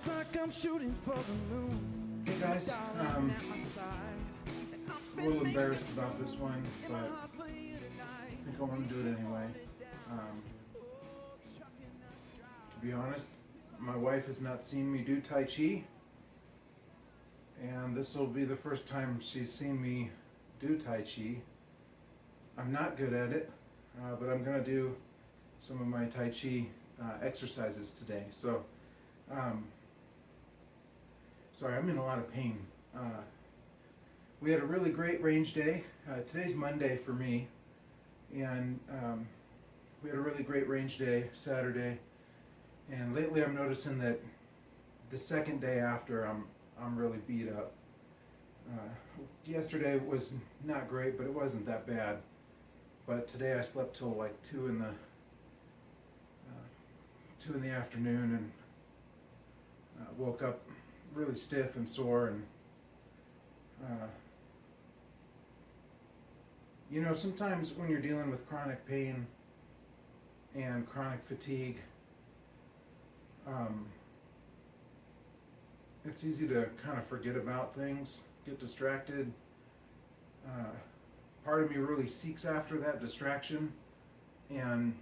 It's like I'm shooting for the moon. Hey guys, a little embarrassed about this one, but I think I want to do it anyway. To be honest, my wife has not seen me do Tai Chi, and this will be the first time she's seen me do Tai Chi. I'm not good at it, but I'm going to do some of my Tai Chi exercises today. So, sorry, I'm in a lot of pain. We had a really great range day. Today's Monday for me, and we had a really great range day Saturday. And lately, I'm noticing that the second day after, I'm really beat up. Yesterday was not great, but it wasn't that bad. But today I slept till like 2 in the afternoon and woke up really stiff and sore, and you know, sometimes when you're dealing with chronic pain and chronic fatigue, it's easy to kind of forget about things, get distracted. Part of me really seeks after that distraction, and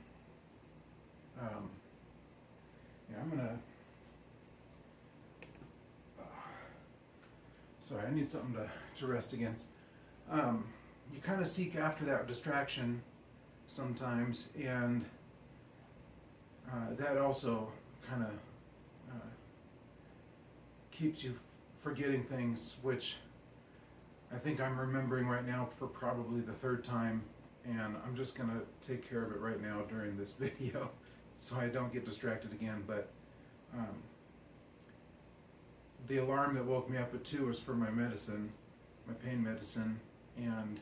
yeah, I'm gonna sorry, I need something to rest against. You kind of seek after that distraction sometimes, and that also kind of keeps you forgetting things, which I think I'm remembering right now for probably the third time, and I'm just going to take care of it right now during this video so I don't get distracted again. But the alarm that woke me up at 2 was for my medicine, my pain medicine, and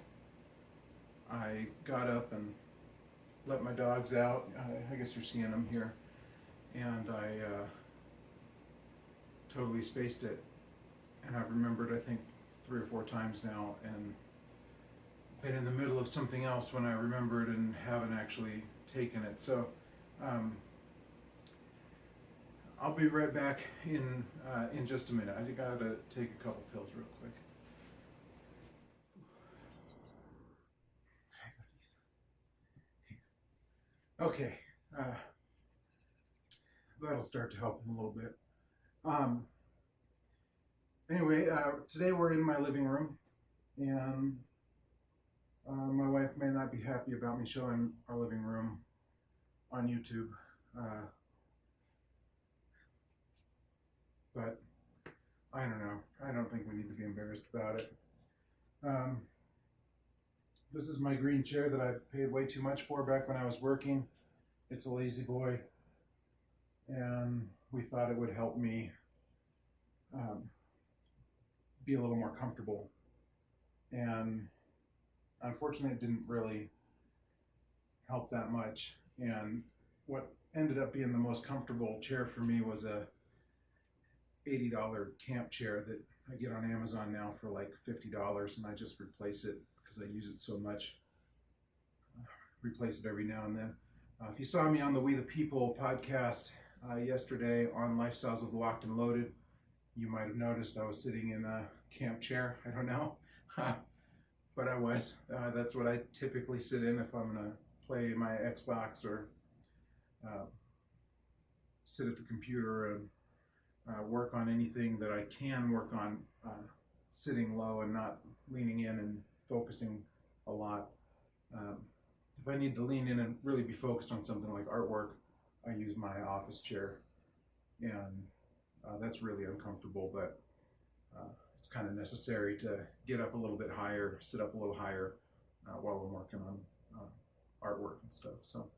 I got up and let my dogs out. I guess you're seeing them here. And I totally spaced it. And I've remembered, I think, 3 or 4 times now, and been in the middle of something else when I remembered and haven't actually taken it. So I'll be right back in just a minute. I gotta take a couple pills real quick. Okay, that'll start to help him a little bit. Anyway, today we're in my living room, and my wife may not be happy about me showing our living room on YouTube, but I don't know. I don't think we need to be embarrassed about it. This is my green chair that I paid way too much for back when I was working. It's a lazy boy, and we thought it would help me be a little more comfortable. And unfortunately, it didn't really help that much. And what ended up being the most comfortable chair for me was a $80 camp chair that I get on Amazon now for like $50, and I just replace it because I use it so much. Replace it every now and then. If you saw me on the We the People podcast yesterday on Lifestyles of Locked and Loaded, you might have noticed I was sitting in a camp chair. I don't know, but I was. That's what I typically sit in if I'm gonna play my Xbox or sit at the computer and work on anything that I can work on sitting low and not leaning in and focusing a lot. If I need to lean in and really be focused on something like artwork, I use my office chair, and that's really uncomfortable, but it's kind of necessary to get up a little bit higher, sit up a little higher while I'm working on artwork and stuff. So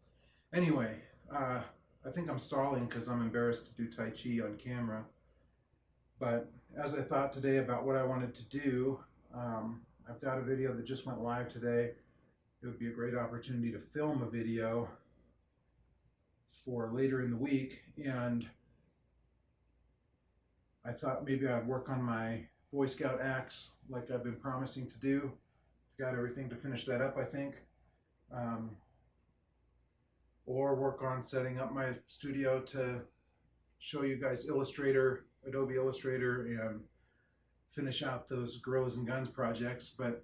anyway, I think I'm stalling because I'm embarrassed to do Tai Chi on camera. But as I thought today about what I wanted to do, I've got a video that just went live today. It would be a great opportunity to film a video for later in the week, and I thought maybe I'd work on my Boy Scout axe like I've been promising to do. I've got everything to finish that up, I think. Or work on setting up my studio to show you guys Illustrator Adobe Illustrator and finish out those Gorillas and Guns projects, but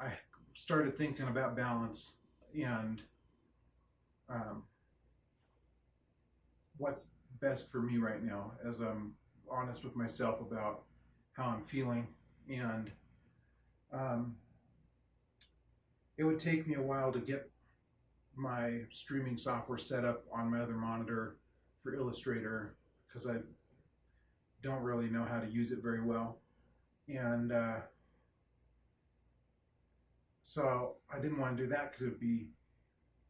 I started thinking about balance and what's best for me right now, as I'm honest with myself about how I'm feeling. And it would take me a while to get my streaming software set up on my other monitor for Illustrator, because I don't really know how to use it very well. And so I didn't want to do that because it would be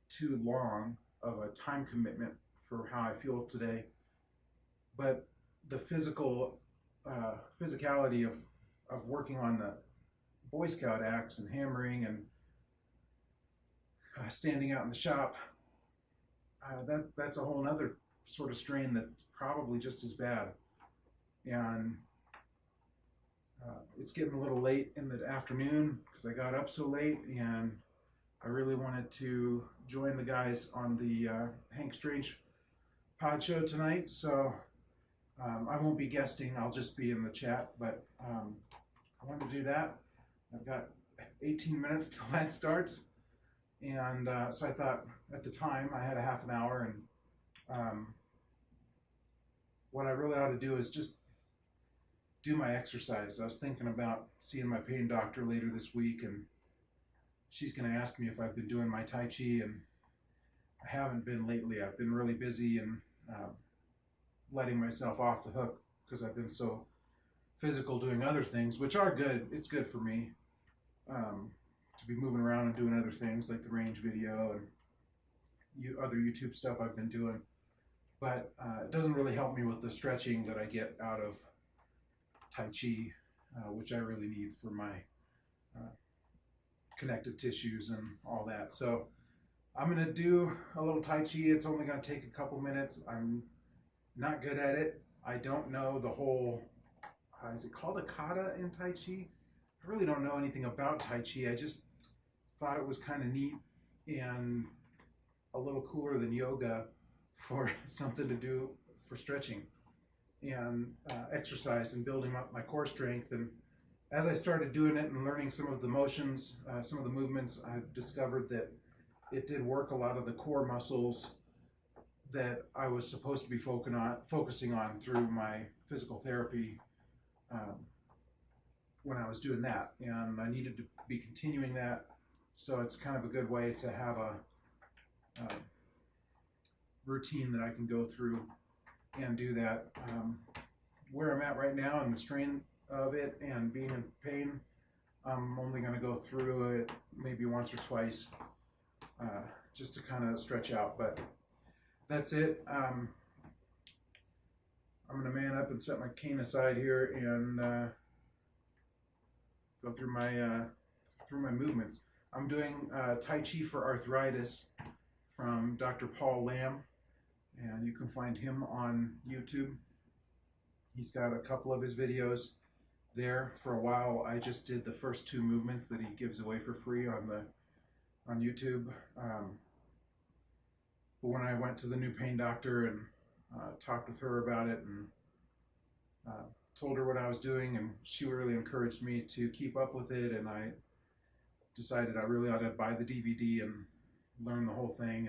too long of a time commitment for how I feel today. But the physicality of working on the Boy Scout axe and hammering and standing out in the shop, that's a whole nother sort of strain that's probably just as bad. And it's getting a little late in the afternoon because I got up so late, and I really wanted to join the guys on the Hank Strange pod show tonight. So I won't be guesting, I'll just be in the chat, but I wanted to do that. I've got 18 minutes till that starts. And so I thought at the time I had a half an hour, and what I really ought to do is just do my exercise. I was thinking about seeing my pain doctor later this week, and she's going to ask me if I've been doing my Tai Chi, and I haven't been lately. I've been really busy and letting myself off the hook because I've been so physical doing other things, which are good. It's good for me to be moving around and doing other things like the range video and other YouTube stuff I've been doing. But it doesn't really help me with the stretching that I get out of Tai Chi, which I really need for my connective tissues and all that. So I'm going to do a little Tai Chi. It's only going to take a couple minutes. I'm not good at it. I don't know the whole, is it called a kata in Tai Chi? I really don't know anything about Tai Chi. I just thought it was kind of neat and a little cooler than yoga for something to do for stretching and exercise and building up my core strength. And as I started doing it and learning some of the motions, some of the movements, I've discovered that it did work a lot of the core muscles that I was supposed to be focusing on through my physical therapy when I was doing that. And I needed to be continuing that. So it's kind of a good way to have a routine that I can go through and do that. Where I'm at right now and the strain of it and being in pain, I'm only going to go through it maybe once or twice just to kind of stretch out, but that's it. I'm going to man up and set my cane aside here and go through my movements. I'm doing Tai Chi for Arthritis from Dr. Paul Lamb, and you can find him on YouTube. He's got a couple of his videos there. For a while, I just did the first two movements that he gives away for free on YouTube. But when I went to the new pain doctor and talked with her about it and told her what I was doing, and she really encouraged me to keep up with it, and I decided I really ought to buy the DVD and learn the whole thing,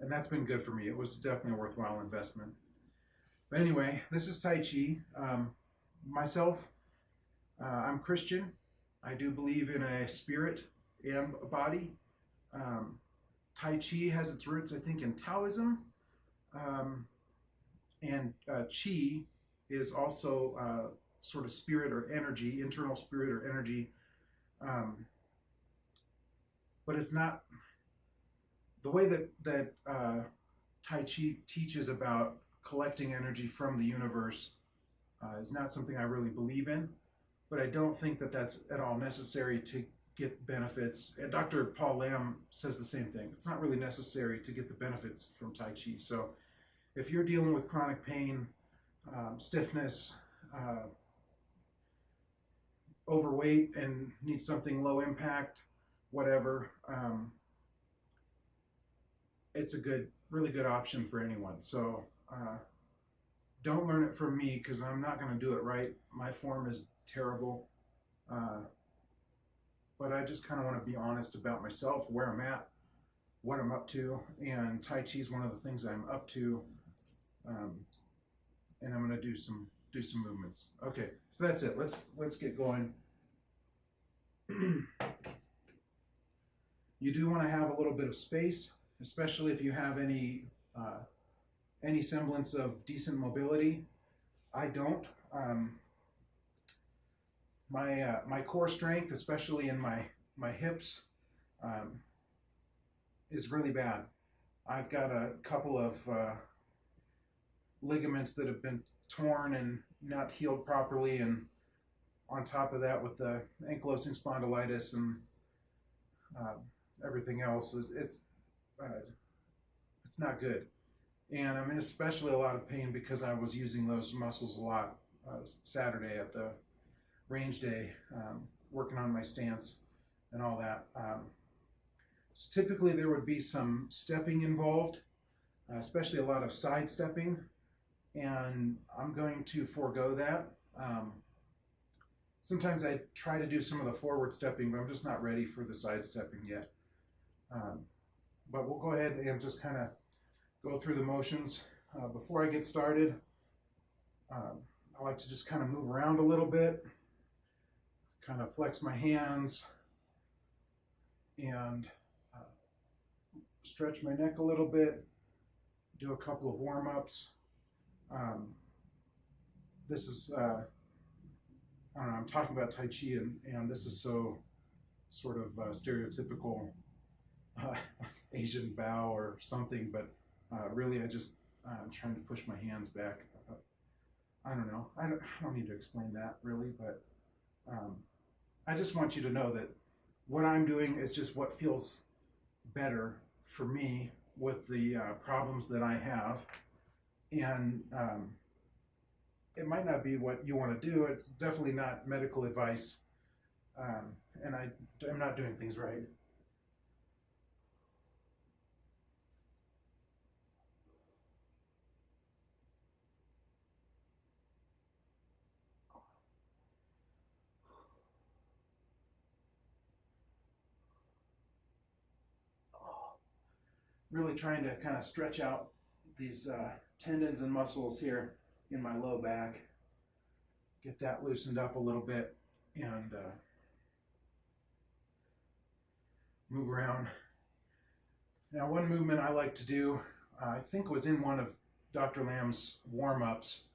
and that's been good for me. It was definitely a worthwhile investment. But anyway, this is Tai Chi. Myself, I'm Christian. I do believe in a spirit and a body. Tai Chi has its roots, I think, in Taoism, and Qi is also sort of spirit or energy, internal spirit or energy. But it's not the way that Tai Chi teaches about collecting energy from the universe is not something I really believe in, but I don't think that that's at all necessary to get benefits. And Dr. Paul Lamb says the same thing. It's not really necessary to get the benefits from Tai Chi. So if you're dealing with chronic pain, stiffness, overweight and need something low impact, whatever, it's a really good option for anyone. So don't learn it from me, because I'm not going to do it right. My form is terrible. Uh, but I just kind of want to be honest about myself, where I'm at, what I'm up to, and Tai Chi is one of the things I'm up to, and I'm going to do some movements. Okay, so that's it. Let's get going. You do want to have a little bit of space, especially if you have any semblance of decent mobility. I don't. My core strength, especially in my hips, um, is really bad. I've got a couple of ligaments that have been torn and not healed properly, and on top of that, with the ankylosing spondylitis and uh, everything else, it's not good. And I'm in especially a lot of pain because I was using those muscles a lot Saturday at the range day, working on my stance and all that. So typically there would be some stepping involved, especially a lot of side stepping, and I'm going to forego that. Sometimes I try to do some of the forward stepping, but I'm just not ready for the side stepping yet. But we'll go ahead and just kind of go through the motions. Before I get started, I like to just kind of move around a little bit, kind of flex my hands, and stretch my neck a little bit, do a couple of warm-ups. This is, I don't know, I'm talking about Tai Chi, and this is so sort of stereotypical Asian bow or something, but really I'm trying to push my hands back. I don't know. I don't need to explain that really, but I just want you to know that what I'm doing is just what feels better for me with the problems that I have, and it might not be what you want to do. It's definitely not medical advice, and I'm not doing things right. Really trying to kind of stretch out these tendons and muscles here in my low back, get that loosened up a little bit, and move around. Now, one movement I like to do, I think it was in one of Dr. Lamb's warm-ups,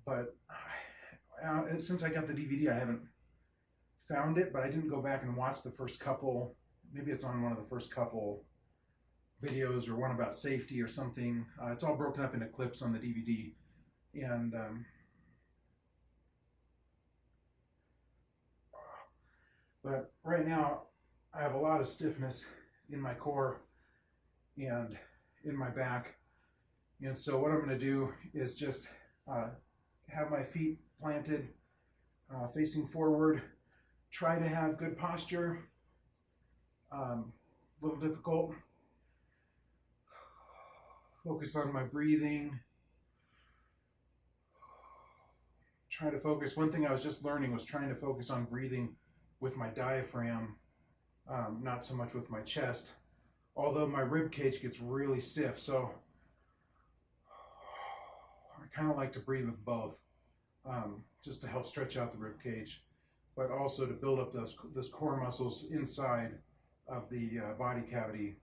but since I got the DVD, I haven't found it, but I didn't go back and watch the first couple. Maybe it's on one of the first couple videos, or one about safety or something. It's all broken up into clips on the DVD, and but right now I have a lot of stiffness in my core and in my back, and so what I'm going to do is just have my feet planted, facing forward, try to have good posture. A little difficult. Focus on my breathing. Try to focus. One thing I was just learning was trying to focus on breathing with my diaphragm, not so much with my chest. Although my rib cage gets really stiff, so I kind of like to breathe with both, just to help stretch out the rib cage, but also to build up those core muscles inside of the body cavity.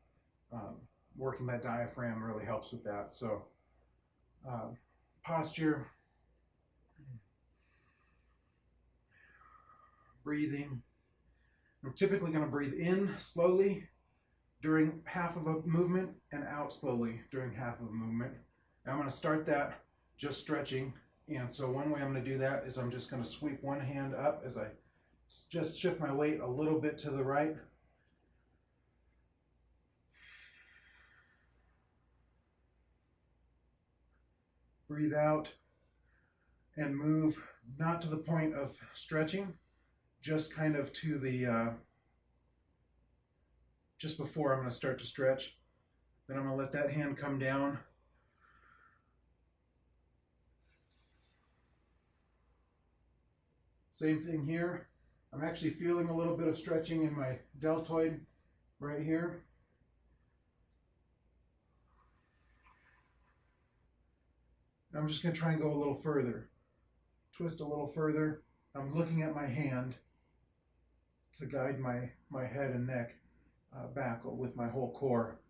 Working that diaphragm really helps with that. So posture, breathing. I'm typically going to breathe in slowly during half of a movement and out slowly during half of a movement. And I'm going to start that just stretching. And so one way I'm going to do that is I'm just going to sweep one hand up as I just shift my weight a little bit to the right. Breathe out and move, not to the point of stretching, just kind of to the, just before I'm going to start to stretch. Then I'm going to let that hand come down. Same thing here. I'm actually feeling a little bit of stretching in my deltoid right here. I'm just going to try and go a little further. Twist a little further. I'm looking at my hand to guide my head and neck back with my whole core.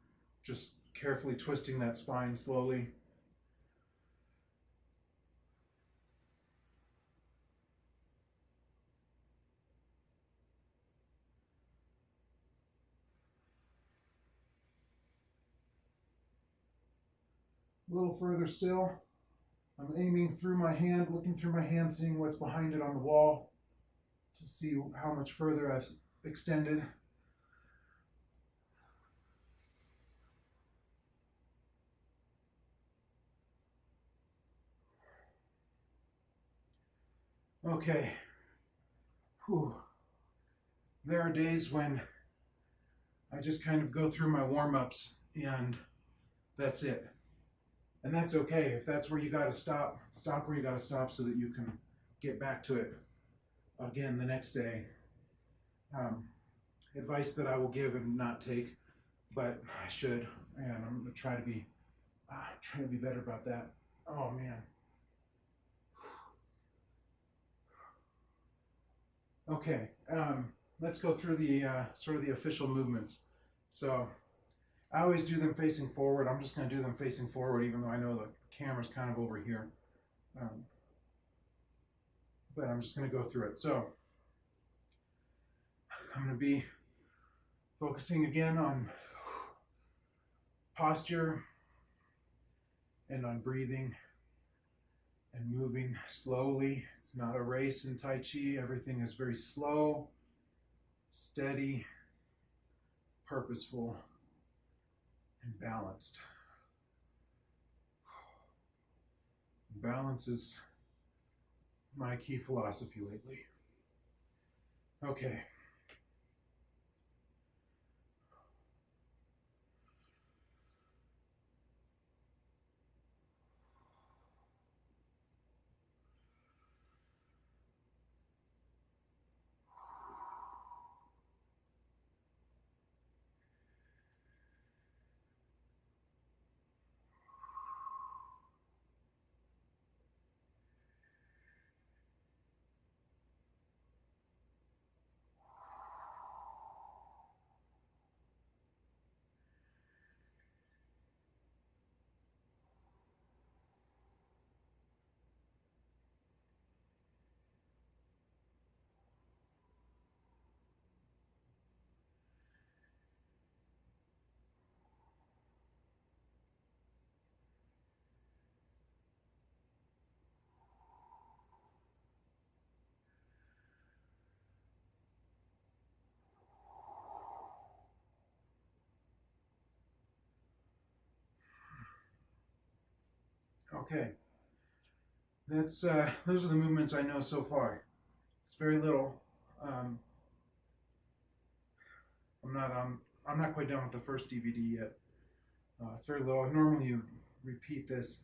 Just carefully twisting that spine slowly. A little further still. I'm aiming through my hand, looking through my hand, seeing what's behind it on the wall to see how much further I've extended. Okay. Whew. There are days when I just kind of go through my warm-ups and that's it. And that's okay. If that's where you got to stop, stop where you got to stop so that you can get back to it again the next day. Advice that I will give and not take, but I should, and I'm going to try to be better about that. Oh man. Okay, let's go through the sort of the official movements. So I always do them facing forward. I'm just going to do them facing forward, even though I know the camera's kind of over here. But I'm just going to go through it. So I'm going to be focusing again on posture and on breathing and moving slowly. It's not a race in Tai Chi. Everything is very slow, steady, purposeful, and balanced. Balance is my key philosophy lately. Okay. Okay. That's those are the movements I know so far. It's very little. I'm not quite done with the first DVD yet. It's very little. Normally you repeat this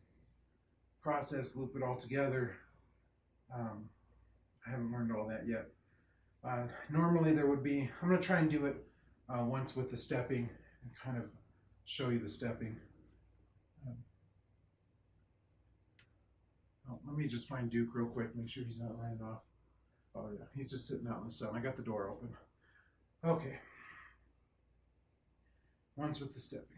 process, loop it all together. I haven't learned all that yet. Normally there would be, I'm going to try and do it once with the stepping and kind of show you the stepping. Let me just find Duke real quick, make sure he's not running off. Oh yeah, he's just sitting out in the sun. I got the door open. Okay. Once with the stepping.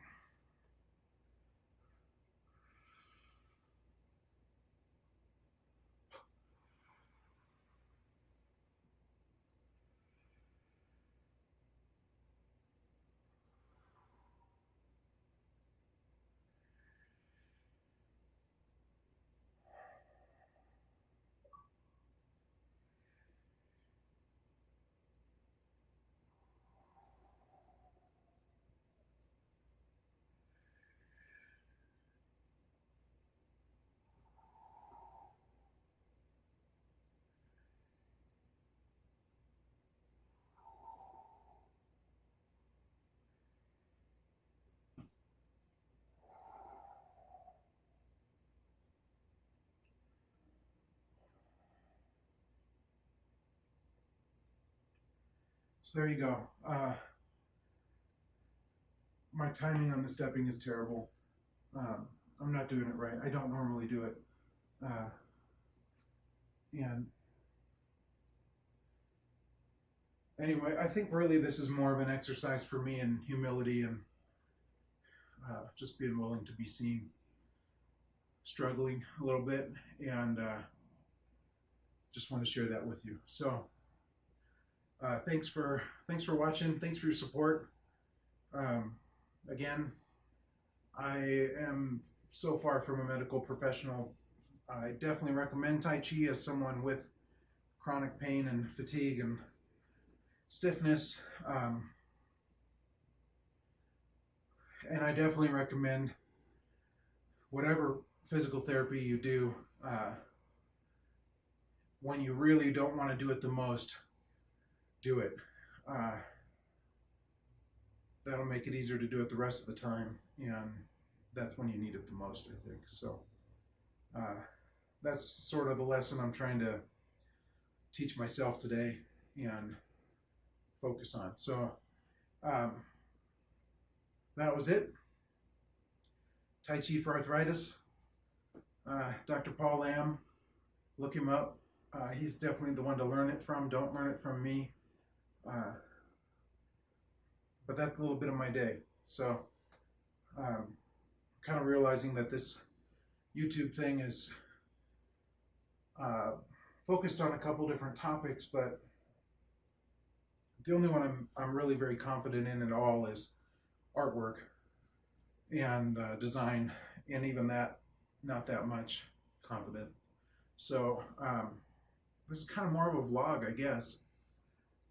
So there you go. My timing on the stepping is terrible. I'm not doing it right. I don't normally do it. And anyway, I think really this is more of an exercise for me in humility and just being willing to be seen struggling a little bit, and just want to share that with you. So thanks for watching. Thanks for your support. Again, I am so far from a medical professional. I definitely recommend Tai Chi as someone with chronic pain and fatigue and stiffness. And I definitely recommend whatever physical therapy you do, when you really don't want to do it the most, do it. That'll make it easier to do it the rest of the time, and that's when you need it the most, I think. So that's sort of the lesson I'm trying to teach myself today and focus on. So that was it. Tai Chi for arthritis. Dr. Paul Lamb, look him up. He's definitely the one to learn it from. Don't learn it from me. But that's a little bit of my day. So kind of realizing that this YouTube thing is focused on a couple different topics, but the only one I'm really very confident in at all is artwork and design, and even that, not that much confident. So this is kind of more of a vlog, I guess,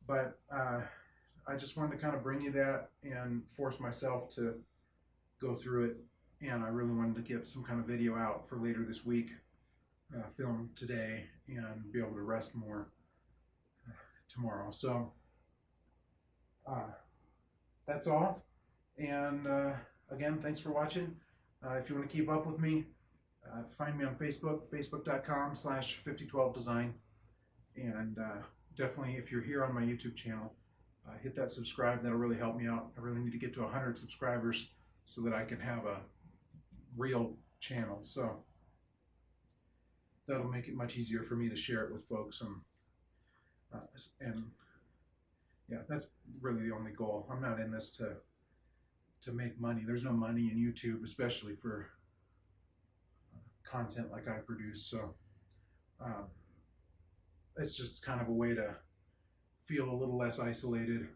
but I just wanted to kind of bring you that and force myself to go through it, and I really wanted to get some kind of video out for later this week, film today, and be able to rest more tomorrow. So that's all, and again, thanks for watching. If you want to keep up with me, find me on Facebook, facebook.com/5012design, and definitely, if you're here on my YouTube channel, hit that subscribe. That'll really help me out. I really need to get to 100 subscribers so that I can have a real channel. So that'll make it much easier for me to share it with folks. And yeah, that's really the only goal. I'm not in this to make money. There's no money in YouTube, especially for content like I produce. So it's just kind of a way to feel a little less isolated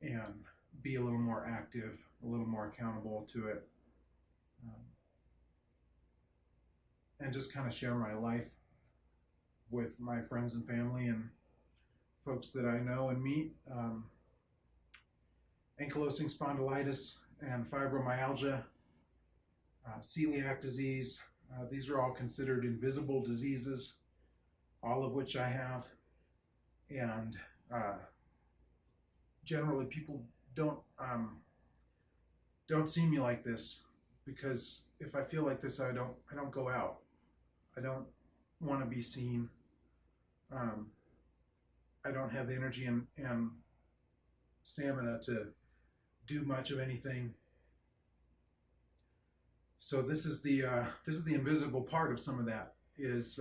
and be a little more active, a little more accountable to it, and just kind of share my life with my friends and family and folks that I know and meet. Ankylosing spondylitis and fibromyalgia, celiac disease, these are all considered invisible diseases, all of which I have. And generally people don't see me like this, because if I feel like this, I don't go out. I don't want to be seen. I don't have the energy and stamina to do much of anything. So this is the invisible part of some of that, is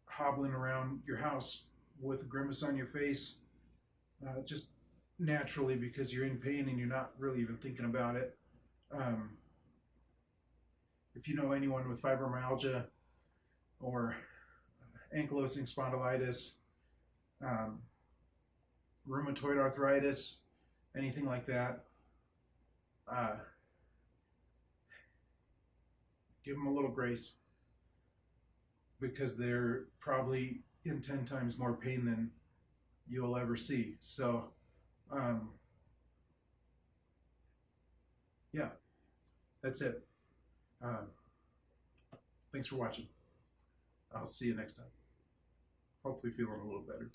hobbling around your house with a grimace on your face, just naturally, because you're in pain and you're not really even thinking about it. If you know anyone with fibromyalgia or ankylosing spondylitis, rheumatoid arthritis, anything like that, give them a little grace, because they're probably in 10 times more pain than you'll ever see. So yeah, that's it. Thanks for watching. I'll see you next time. Hopefully feeling a little better.